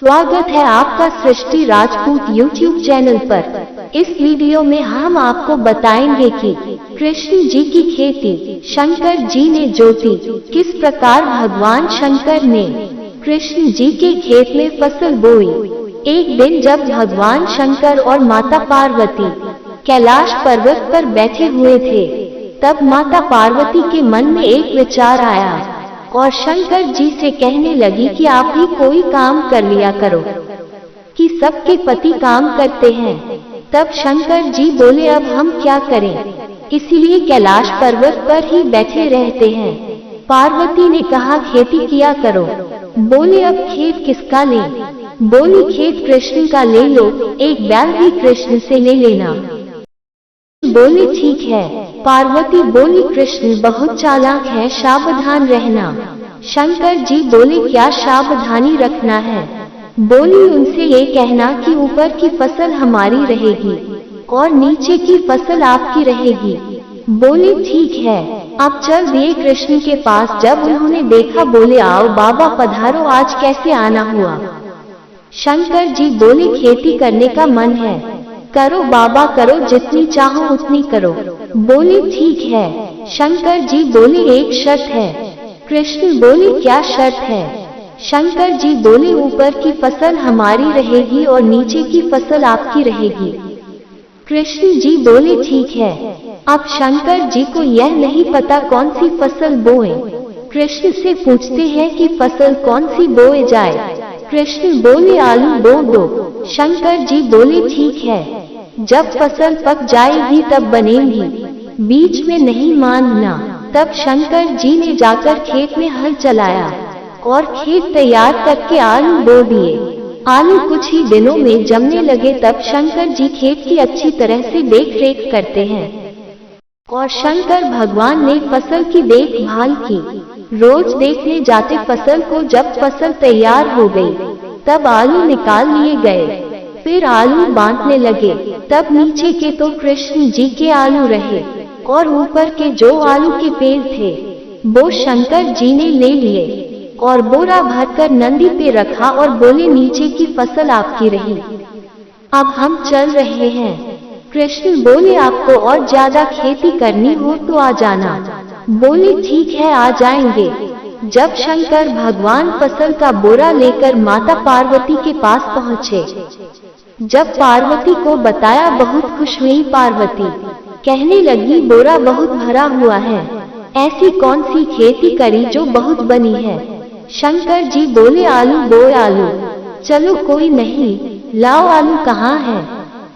स्वागत है आपका सृष्टि राजपूत यूट्यूब चैनल पर। इस वीडियो में हम आपको बताएंगे कि कृष्ण जी की खेती शंकर जी ने जोती। किस प्रकार भगवान शंकर ने कृष्ण जी के खेत में फसल बोई। एक दिन जब भगवान शंकर और माता पार्वती कैलाश पर्वत पर बैठे हुए थे, तब माता पार्वती के मन में एक विचार आया और शंकर जी से कहने लगी कि आप ही कोई काम कर लिया करो, कि सबके पति काम करते हैं। तब शंकर जी बोले, अब हम क्या करें, इसीलिए कैलाश पर्वत पर ही बैठे रहते हैं। पार्वती ने कहा, खेती किया करो। बोले, अब खेत किसका लें? बोली, खेत कृष्ण का ले लो, एक बैल भी कृष्ण से ले लेना। बोले, ठीक है। पार्वती बोली, कृष्ण बहुत चालाक है, सावधान रहना। शंकर जी बोले, क्या सावधानी रखना है? बोली, उनसे ये कहना कि ऊपर की फसल हमारी रहेगी और नीचे की फसल आपकी रहेगी। बोले, ठीक है। अब चल दिए कृष्ण के पास। जब उन्होंने देखा, बोले, आओ बाबा पधारो, आज कैसे आना हुआ? शंकर जी बोले, खेती करने का मन है, करो बाबा करो, जितनी चाहो उतनी करो। बोले, ठीक है। शंकर जी बोले, एक शर्त है। कृष्ण बोले, क्या शर्त है? शंकर जी बोले, ऊपर की फसल हमारी रहेगी और नीचे की फसल आपकी रहेगी। कृष्ण जी बोले, ठीक है। अब शंकर जी को यह नहीं पता कौन सी फसल बोए। कृष्ण से पूछते हैं कि फसल कौन सी बोए जाए। कृष्ण बोले, आलू बो दो। शंकर जी बोले, ठीक है। जब फसल पक जाएगी तब बनेगी, बीच में नहीं मानना। तब शंकर जी ने जाकर खेत में हल चलाया और खेत तैयार करके आलू बो दिए। आलू कुछ ही दिनों में जमने लगे। तब शंकर जी खेत की अच्छी तरह से देख रेख करते हैं और शंकर भगवान ने फसल की देखभाल की। रोज देखने जाते फसल को। जब फसल तैयार हो गई, तब आलू निकाल लिए गए। फिर आलू बांटने लगे। तब नीचे के तो कृष्ण जी के आलू रहे और ऊपर के जो आलू के पेड़ थे, वो शंकर जी ने ले लिए और बोरा भरकर नंदी पे रखा और बोले, नीचे की फसल आपकी रही, अब हम चल रहे हैं। कृष्ण बोले, आपको और ज्यादा खेती करनी हो तो आ जाना। बोले, ठीक है, आ जाएंगे। जब शंकर भगवान फसल का बोरा लेकर माता पार्वती के पास पहुँचे, जब पार्वती को बताया, बहुत खुश हुई पार्वती। कहने लगी, बोरा बहुत भरा हुआ है, ऐसी कौन सी खेती करी जो बहुत बनी है? शंकर जी बोले, आलू बोए आलू। चलो कोई नहीं, लाओ आलू कहाँ है?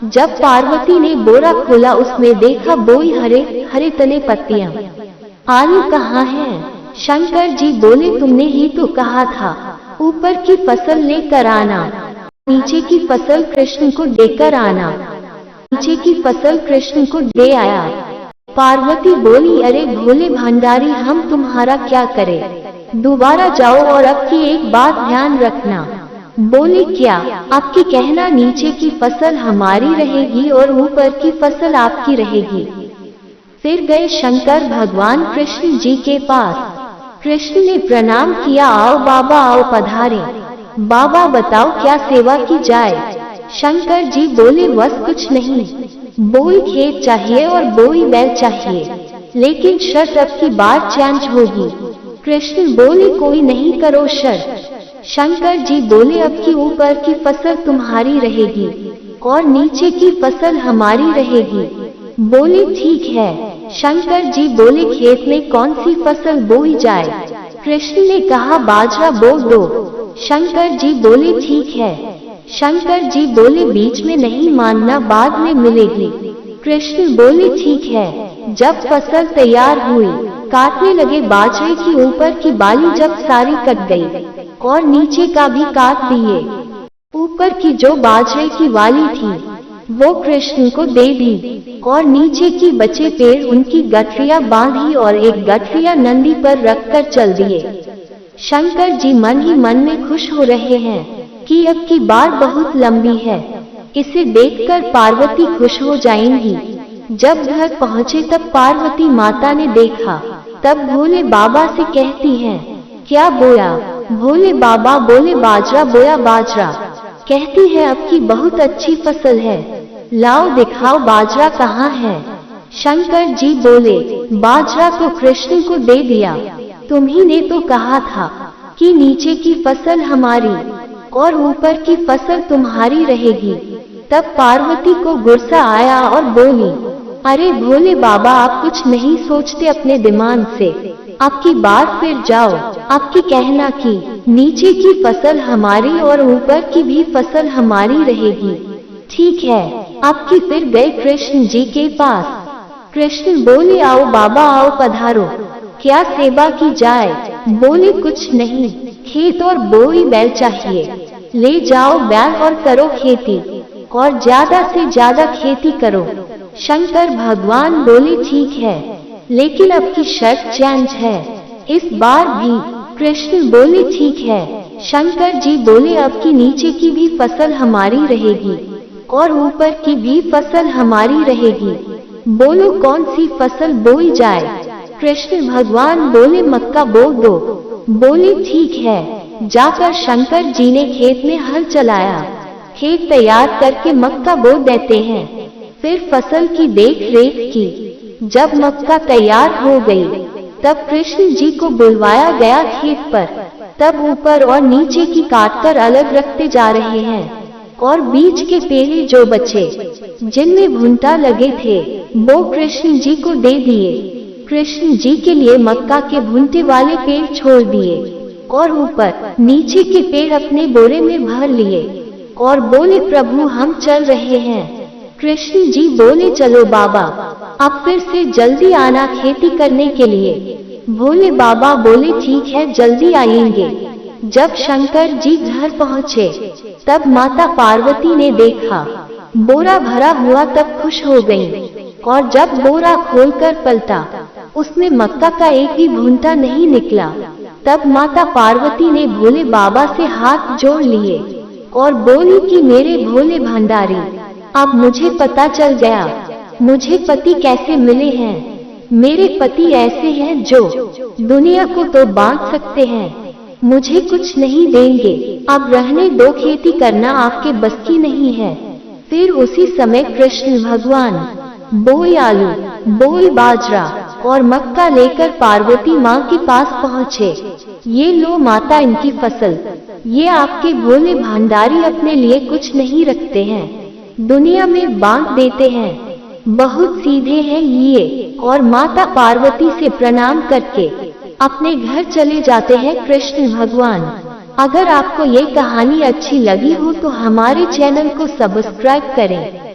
जब पार्वती ने बोरा खोला, उसमें देखा बोई हरे हरे तने पत्तियां। आलू कहाँ है? शंकर जी बोले, तुमने ही तो कहा था ऊपर की फसल लेकर आना, नीचे की फसल कृष्ण को देकर आना। नीचे की फसल कृष्ण को दे आया। पार्वती बोली, अरे भोले भंडारी, हम तुम्हारा क्या करें? दोबारा जाओ और अब की एक बात ध्यान रखना। बोले, क्या? आपकी कहना नीचे की फसल हमारी रहेगी और ऊपर की फसल आपकी रहेगी। फिर गए शंकर भगवान कृष्ण जी के पास। कृष्ण ने प्रणाम किया, आओ बाबा आओ पधारे। बाबा बताओ क्या सेवा की जाए? शंकर जी बोले, बस कुछ नहीं, बोई खेत चाहिए और बोई बैल चाहिए, लेकिन शर्त अब की बार चेंज होगी। कृष्ण बोले, कोई नहीं, करो शर्त। शंकर जी बोले, अब की ऊपर की फसल तुम्हारी रहेगी और नीचे की फसल हमारी रहेगी। बोले, ठीक है। शंकर जी बोले, खेत में कौन सी फसल बोई जाए? कृष्ण ने कहा, बाजरा बो दो। शंकर जी बोले, ठीक है। शंकर जी बोले, बीच में नहीं मानना, बाद में मिलेगी। कृष्ण बोले, ठीक है। जब फसल तैयार हुई, काटने लगे बाजरे की ऊपर की बाली। जब सारी कट गई और नीचे का भी काट दिए, ऊपर की जो बाजरे की वाली थी वो कृष्ण को दे दी और नीचे की बचे पेड़ उनकी गठरियां बांधी और एक गठरिया नंदी पर रखकर चल दिए। शंकर जी मन ही मन में खुश हो रहे हैं कि अब की बार बहुत लंबी है, इसे देखकर पार्वती खुश हो जाएंगी। जब घर पहुँचे तब पार्वती माता ने देखा, तब भोले बाबा से कहती हैं, क्या बोया? भोले बाबा बोले बाजरा बोया बाजरा। कहती है अब की बहुत अच्छी फसल है, लाओ दिखाओ बाजरा कहाँ है। शंकर जी बोले बाजरा तो कृष्ण को दे दिया, तुम्ही ने तो कहा था कि नीचे की फसल हमारी और ऊपर की फसल तुम्हारी रहेगी। तब पार्वती को गुस्सा आया और बोली, अरे भोले बाबा आप कुछ नहीं सोचते अपने दिमाग से, आपकी बात फिर जाओ, आपकी कहना कि नीचे की फसल हमारी और ऊपर की भी फसल हमारी रहेगी। ठीक है, आपकी फिर गए कृष्ण जी के पास। कृष्ण बोले आओ बाबा आओ पधारो, क्या सेवा की जाए। बोले कुछ नहीं, खेत और बोई बैल चाहिए, ले जाओ बैल और करो खेती, और ज्यादा से ज्यादा खेती करो। शंकर भगवान बोले ठीक है, लेकिन अब की शर्त चेंज है, इस बार भी। कृष्ण बोले ठीक है। शंकर जी बोले अब की नीचे की भी फसल हमारी रहेगी और ऊपर की भी फसल हमारी रहेगी। बोलो कौन सी फसल बोई जाए। कृष्ण भगवान बोले मक्का बो दो। बोले ठीक है। जाकर शंकर जी ने खेत में हल चलाया, खेत तैयार करके मक्का बो देते हैं। फिर फसल की देख रेख की। जब मक्का तैयार हो गई, तब कृष्ण जी को बुलवाया गया खेत पर। तब ऊपर और नीचे की काटकर अलग रखते जा रहे हैं, और बीच के पेड़े जो बचे, जिनमें भुंटा लगे थे, वो कृष्ण जी को दे दिए। कृष्ण जी के लिए मक्का के भुंटे वाले पेड़ छोड़ दिए, और ऊपर नीचे के पेड़ अपने बोरे में भर लिए, और बोले प्रभु हम चल रहे हैं। कृष्ण जी बोले चलो बाबा, अब फिर से जल्दी आना खेती करने के लिए। भोले बाबा बोले ठीक है जल्दी आएंगे। जब शंकर जी घर पहुँचे, तब माता पार्वती ने देखा बोरा भरा हुआ, तब खुश हो गई, और जब बोरा खोलकर पलटा, उसमें मक्का का एक भी भुंटा नहीं निकला। तब माता पार्वती ने भोले बाबा से हाथ जोड़ लिए और बोली कि मेरे भोले भंडारी, अब मुझे पता चल गया मुझे पति कैसे मिले हैं। मेरे पति ऐसे हैं जो दुनिया को तो बांट सकते हैं, मुझे कुछ नहीं देंगे। अब रहने दो, खेती करना आपके बस की नहीं है। फिर उसी समय कृष्ण भगवान बोई आलू, बोई बाजरा और मक्का लेकर पार्वती माँ के पास पहुँचे। ये लो माता इनकी फसल, ये आपके भोले भंडारी अपने लिए कुछ नहीं रखते हैं, दुनिया में बांट देते हैं, बहुत सीधे हैं ये। और माता पार्वती से प्रणाम करके अपने घर चले जाते हैं कृष्ण भगवान। अगर आपको ये कहानी अच्छी लगी हो तो हमारे चैनल को सब्सक्राइब करें।